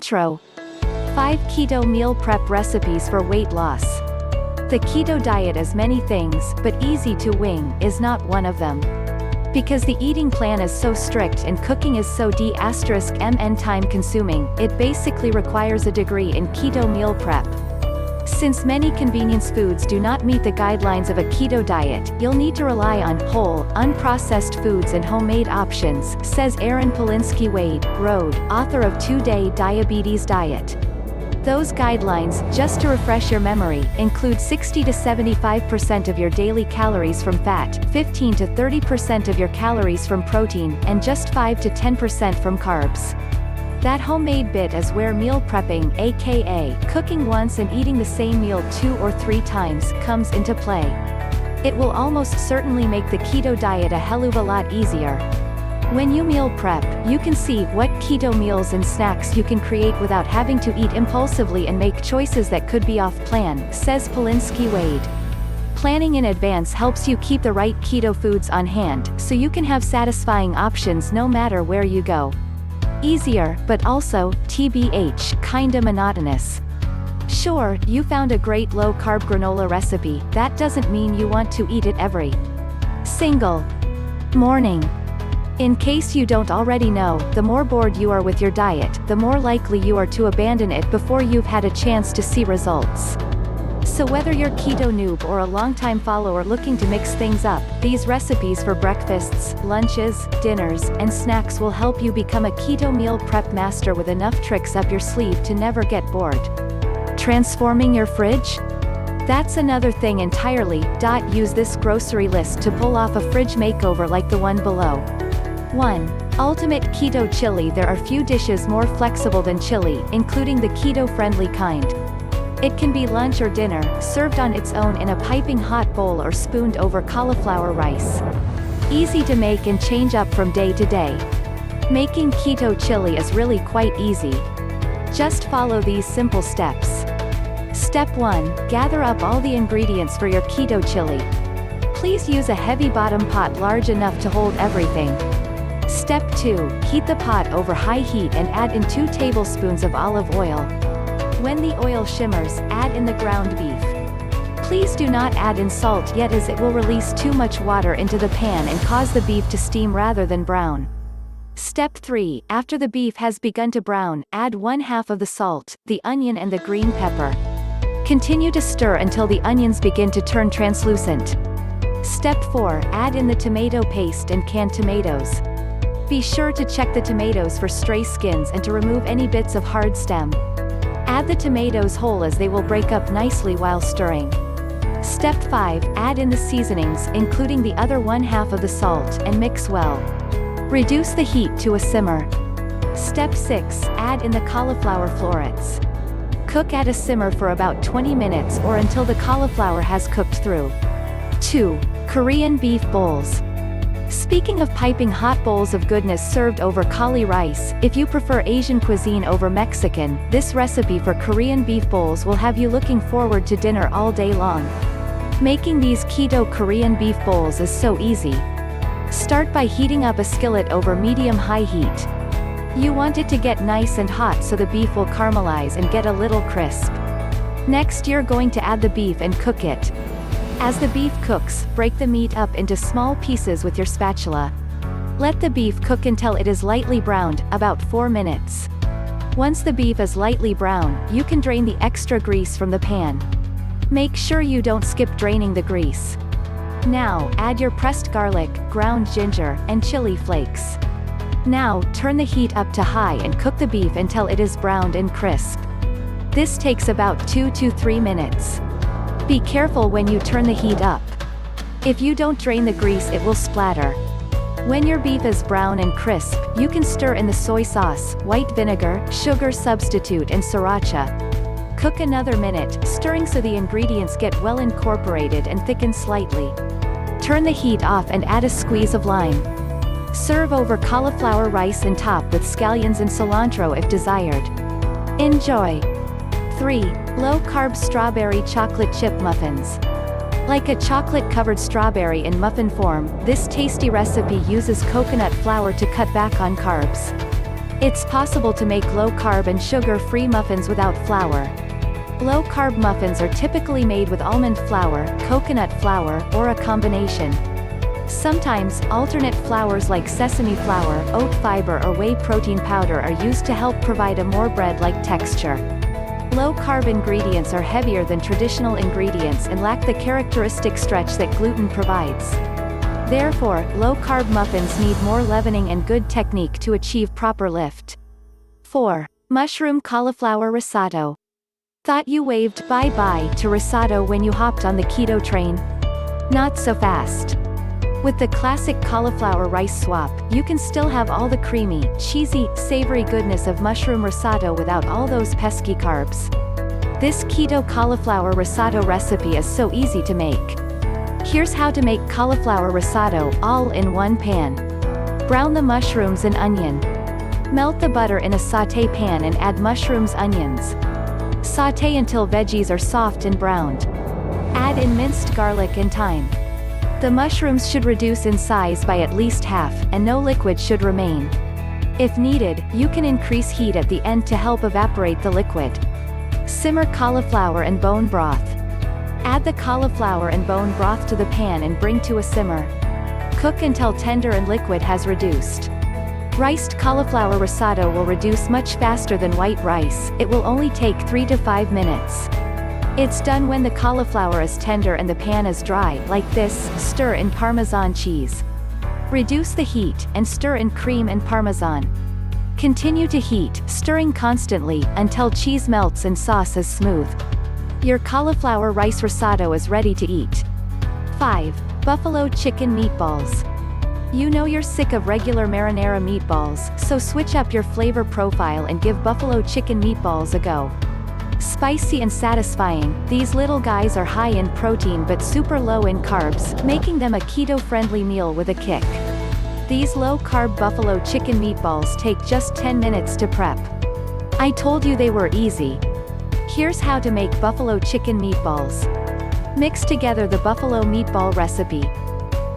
Intro. 5 Keto Meal Prep Recipes for Weight Loss. The keto diet is many things, but easy to wing is not one of them. Because the eating plan is so strict and cooking is so d*mn time consuming, it basically requires a degree in keto meal prep. Since many convenience foods do not meet the guidelines of a keto diet, you'll need to rely on whole, unprocessed foods and homemade options, says Aaron Polinsky-Wade, Road, author of 2-Day Diabetes Diet. Those guidelines, just to refresh your memory, include 60 to 75% of your daily calories from fat, 15 to 30% of your calories from protein, and just 5 to 10% from carbs. That homemade bit is where meal prepping, aka cooking once and eating the same meal 2 or 3 times, comes into play. It will almost certainly make the keto diet a hell of a lot easier. When you meal prep, you can see what keto meals and snacks you can create without having to eat impulsively and make choices that could be off plan, says Polinsky-Wade. Planning in advance helps you keep the right keto foods on hand, so you can have satisfying options no matter where you go. Easier, but also, TBH, kinda monotonous. Sure, you found a great low-carb granola recipe, that doesn't mean you want to eat it every single morning. In case you don't already know, the more bored you are with your diet, the more likely you are to abandon it before you've had a chance to see results. So whether you're keto noob or a longtime follower looking to mix things up, these recipes for breakfasts, lunches, dinners, and snacks will help you become a keto meal prep master with enough tricks up your sleeve to never get bored. Transforming your fridge? That's another thing entirely. Use this grocery list to pull off a fridge makeover like the one below. 1. Ultimate Keto Chili. There are few dishes more flexible than chili, including the keto-friendly kind. It can be lunch or dinner, served on its own in a piping hot bowl or spooned over cauliflower rice. Easy to make and change up from day to day. Making keto chili is really quite easy. Just follow these simple steps. Step 1. Gather up all the ingredients for your keto chili. Please use a heavy bottom pot large enough to hold everything. Step 2. Heat the pot over high heat and add in 2 tablespoons of olive oil. When the oil shimmers, add in the ground beef. Please do not add in salt yet, as it will release too much water into the pan and cause the beef to steam rather than brown. Step 3. After the beef has begun to brown, add 1/2 of the salt, the onion and the green pepper. Continue to stir until the onions begin to turn translucent. Step 4. Add in the tomato paste and canned tomatoes. Be sure to check the tomatoes for stray skins and to remove any bits of hard stem. Add the tomatoes whole, as they will break up nicely while stirring. Step 5. Add in the seasonings, including the other 1/2 of the salt, and mix well. Reduce the heat to a simmer. Step 6. Add in the cauliflower florets. Cook at a simmer for about 20 minutes or until the cauliflower has cooked through. 2. Korean beef bowls. Speaking of piping hot bowls of goodness served over cauli rice, if you prefer Asian cuisine over Mexican, this recipe for Korean beef bowls will have you looking forward to dinner all day long. Making these keto Korean beef bowls is so easy. Start by heating up a skillet over medium-high heat. You want it to get nice and hot so the beef will caramelize and get a little crisp. Next, you're going to add the beef and cook it. As the beef cooks, break the meat up into small pieces with your spatula. Let the beef cook until it is lightly browned, about 4 minutes. Once the beef is lightly brown, you can drain the extra grease from the pan. Make sure you don't skip draining the grease. Now, add your pressed garlic, ground ginger, and chili flakes. Now, turn the heat up to high and cook the beef until it is browned and crisp. This takes about 2 to 3 minutes. Be careful when you turn the heat up. If you don't drain the grease, it will splatter. When your beef is brown and crisp, you can stir in the soy sauce, white vinegar, sugar substitute and sriracha. Cook another minute, stirring so the ingredients get well incorporated and thicken slightly. Turn the heat off and add a squeeze of lime. Serve over cauliflower rice and top with scallions and cilantro if desired. Enjoy. 3. Low-carb strawberry chocolate chip muffins. Like a chocolate-covered strawberry in muffin form, this tasty recipe uses coconut flour to cut back on carbs. It's possible to make low-carb and sugar-free muffins without flour. Low-carb muffins are typically made with almond flour, coconut flour, or a combination. Sometimes, alternate flours like sesame flour, oat fiber or whey protein powder are used to help provide a more bread-like texture. Low-carb ingredients are heavier than traditional ingredients and lack the characteristic stretch that gluten provides. Therefore, low-carb muffins need more leavening and good technique to achieve proper lift. 4. Mushroom cauliflower risotto. Thought you waved bye-bye to risotto when you hopped on the keto train? Not so fast. With the classic cauliflower rice swap, you can still have all the creamy, cheesy, savory goodness of mushroom risotto without all those pesky carbs. This keto cauliflower risotto recipe is so easy to make. Here's how to make cauliflower risotto, all in one pan. Brown the mushrooms and onion. Melt the butter in a sauté pan and add mushrooms, onions. Sauté until veggies are soft and browned. Add in minced garlic and thyme. The mushrooms should reduce in size by at least half, and no liquid should remain. If needed, you can increase heat at the end to help evaporate the liquid. Simmer cauliflower and bone broth. Add the cauliflower and bone broth to the pan and bring to a simmer. Cook until tender and liquid has reduced. Riced cauliflower risotto will reduce much faster than white rice. It will only take 3 to 5 minutes. It's done when the cauliflower is tender and the pan is dry, like this. Stir in Parmesan cheese. Reduce the heat, and stir in cream and Parmesan. Continue to heat, stirring constantly, until cheese melts and sauce is smooth. Your cauliflower rice risotto is ready to eat. 5. Buffalo chicken meatballs. You know you're sick of regular marinara meatballs, so switch up your flavor profile and give buffalo chicken meatballs a go. Spicy and satisfying, these little guys are high in protein but super low in carbs, making them a keto-friendly meal with a kick. These low-carb buffalo chicken meatballs take just 10 minutes to prep. I told you they were easy. Here's how to make buffalo chicken meatballs. Mix together the buffalo meatball recipe.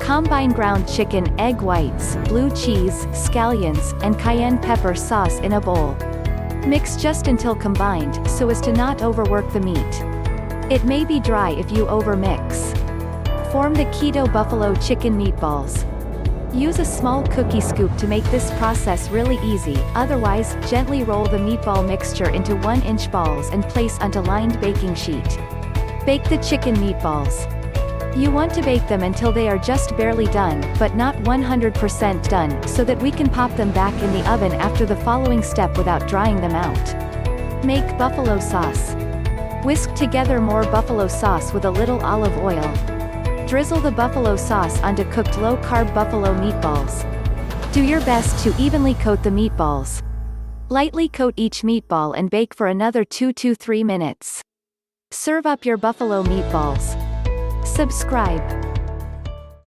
Combine ground chicken, egg whites, blue cheese, scallions, and cayenne pepper sauce in a bowl. Mix just until combined, so as to not overwork the meat. It may be dry if you overmix. Form the keto buffalo chicken meatballs. Use a small cookie scoop to make this process really easy, otherwise, gently roll the meatball mixture into 1-inch balls and place onto lined baking sheet. Bake the chicken meatballs. You want to bake them until they are just barely done, but not 100% done, so that we can pop them back in the oven after the following step without drying them out. Make buffalo sauce. Whisk together more buffalo sauce with a little olive oil. Drizzle the buffalo sauce onto cooked low-carb buffalo meatballs. Do your best to evenly coat the meatballs. Lightly coat each meatball and bake for another 2 to 3 minutes. Serve up your buffalo meatballs. Subscribe.